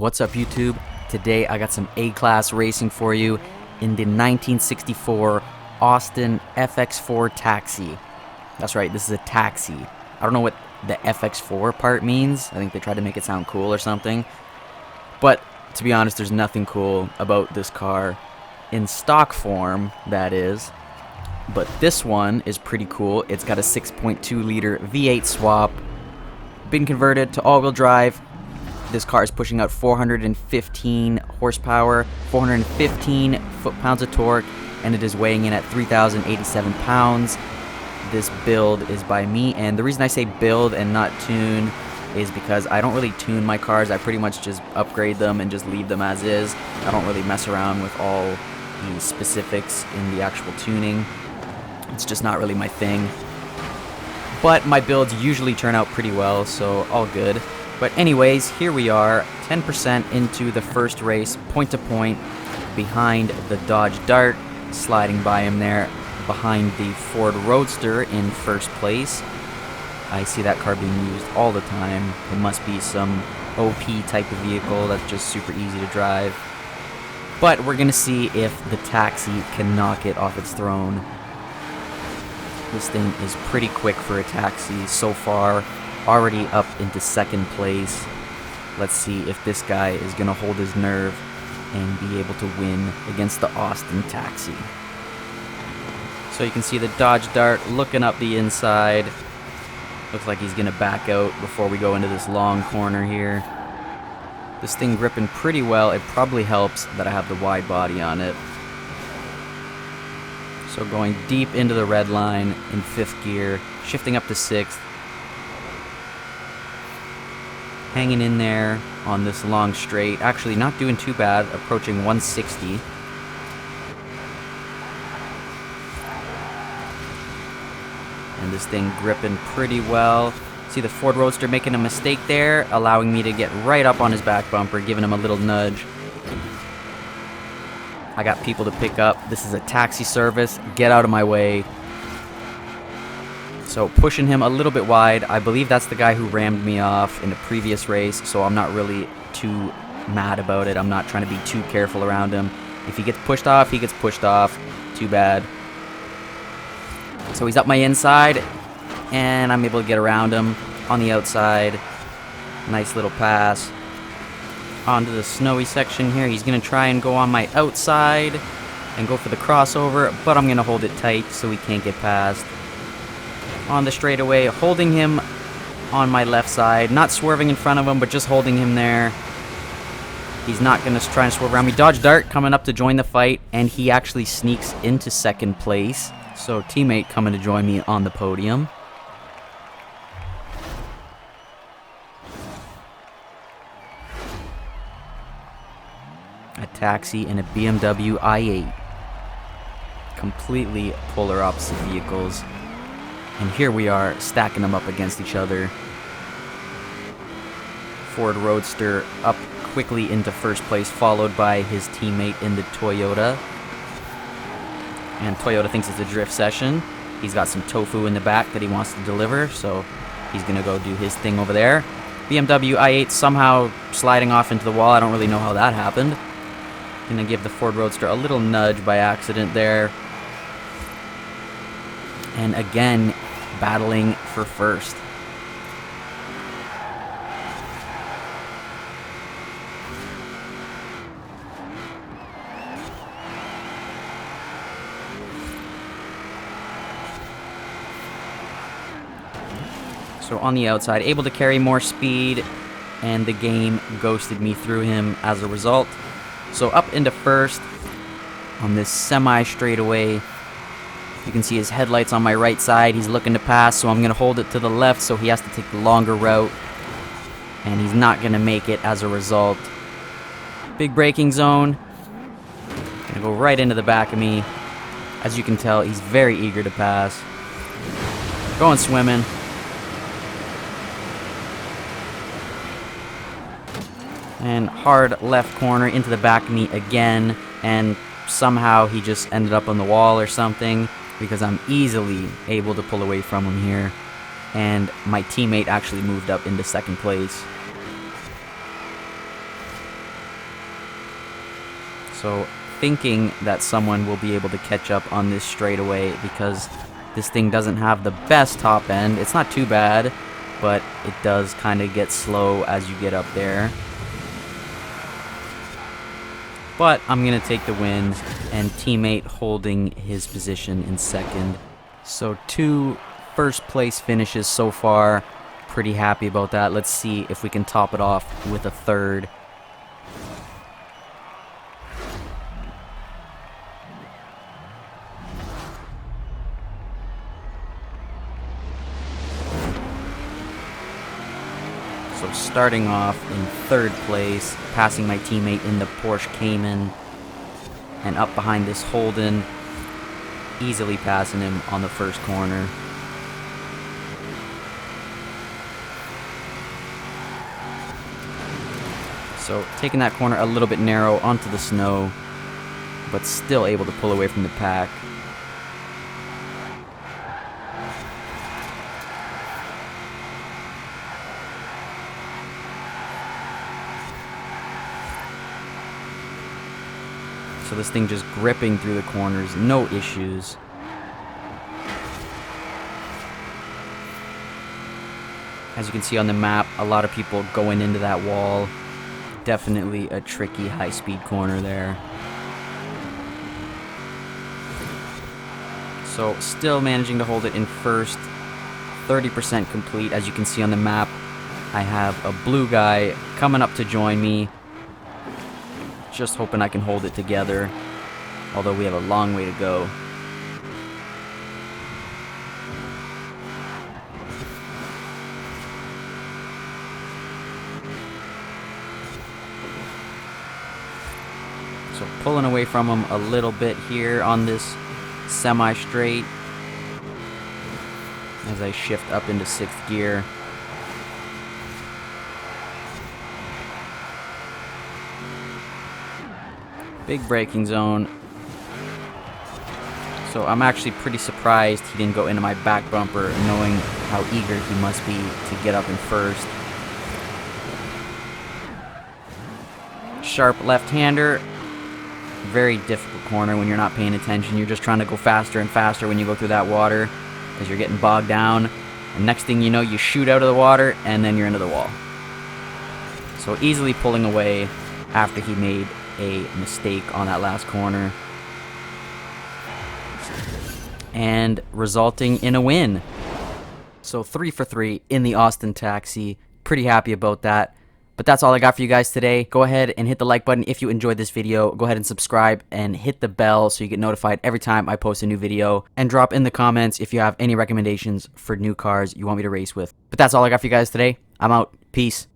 What's up, YouTube? Today I got some A-class racing for you in the 1964 Austin FX4 Taxi. That's right, this is a taxi. I don't know what the FX4 part means. I think they tried to make it sound cool or something. But to be honest, there's nothing cool about this car. In stock form, that is. But this one is pretty cool. It's got a 6.2 liter V8 swap. Been converted to all-wheel drive. This car is pushing out 415 horsepower, 415 foot-pounds of torque, and it is weighing in at 3,087 pounds. This build is by me, and the reason I say build and not tune is because I don't really tune my cars. I pretty much just upgrade them and just leave them as is. I don't really mess around with all the specifics in the actual tuning. It's just not really my thing. But my builds usually turn out pretty well, so all good. But anyways, here we are, 10% into the first race, point to point, behind the Dodge Dart, sliding by him there, behind the Ford Roadster in first place. I see that car being used all the time. It must be some OP type of vehicle that's just super easy to drive. But we're gonna see if the taxi can knock it off its throne. This thing is pretty quick for a taxi so far. Already up into second place. Let's see if this guy is going to hold his nerve and be able to win against the Austin Taxi. So you can see the Dodge Dart looking up the inside. Looks like he's going to back out before we go into this long corner here. This thing gripping pretty well. It probably helps that I have the wide body on it. So going deep into the red line in 5th gear, shifting up to 6th. Hanging in there on this long straight. Actually, not doing too bad, approaching 160. And this thing gripping pretty well. See the Ford Roadster making a mistake there, allowing me to get right up on his back bumper, giving him a little nudge. I got people to pick up. This is a taxi service. Get out of my way. So pushing him a little bit wide. I believe that's the guy who rammed me off in the previous race, so I'm not really too mad about it. I'm not trying to be too careful around him. If he gets pushed off, he gets pushed off. Too bad. So he's up my inside, and I'm able to get around him on the outside. Nice little pass. Onto the snowy section here. He's going to try and go on my outside and go for the crossover, but I'm going to hold it tight so he can't get past. On the straightaway, holding him on my left side, not swerving in front of him, but just holding him there. He's not going to try and swerve around me. Dodge Dart coming up to join the fight, and he actually sneaks into second place. So teammate coming to join me on the podium. A taxi and a BMW i8. Completely polar opposite vehicles. And here we are, stacking them up against each other. Ford Roadster up quickly into first place, followed by his teammate in the Toyota. And Toyota thinks it's a drift session. He's got some tofu in the back that he wants to deliver, so he's going to go do his thing over there. BMW i8 somehow sliding off into the wall. I don't really know how that happened. Going to give the Ford Roadster a little nudge by accident there. And again, battling for first. So on the outside, able to carry more speed, and the game ghosted me through him as a result. So up into first on this semi-straightaway. You can see his headlights on my right side. He's looking to pass, so I'm going to hold it to the left, so he has to take the longer route. And he's not going to make it as a result. Big braking zone. Going to go right into the back of me. As you can tell, he's very eager to pass. Going swimming. And hard left corner into the back of me again. And somehow he just ended up on the wall or something, because I'm easily able to pull away from him here. And my teammate actually moved up into second place. So thinking that someone will be able to catch up on this straightaway, because this thing doesn't have the best top end. It's not too bad, but it does kind of get slow as you get up there. But I'm going to take the win, and teammate holding his position in second. So 2 first place finishes so far. Pretty happy about that. Let's see if we can top it off with a third. So starting off in 3rd place, passing my teammate in the Porsche Cayman, and up behind this Holden, easily passing him on the first corner. So taking that corner a little bit narrow onto the snow, but still able to pull away from the pack. So this thing just gripping through the corners, no issues. As you can see on the map, a lot of people going into that wall. Definitely a tricky high-speed corner there. So still managing to hold it in first, 30% complete. As you can see on the map, I have a blue guy coming up to join me. Just hoping I can hold it together, although we have a long way to go. So pulling away from him a little bit here on this semi-straight as I shift up into 6th gear. Big braking zone. So I'm actually pretty surprised he didn't go into my back bumper, knowing how eager he must be to get up in first. Sharp left-hander. Very difficult corner when you're not paying attention. You're just trying to go faster and faster when you go through that water as you're getting bogged down. And next thing you know, you shoot out of the water and then you're into the wall. So easily pulling away after he made a mistake on that last corner, and resulting in a win. So 3 for 3 in the Austin Taxi. Pretty happy about that. But that's all I got for you guys today. Go ahead and hit the like button if you enjoyed this video. Go ahead and subscribe and hit the bell so you get notified every time I post a new video. And drop in the comments if you have any recommendations for new cars you want me to race with. But that's all I got for you guys today. I'm out. Peace.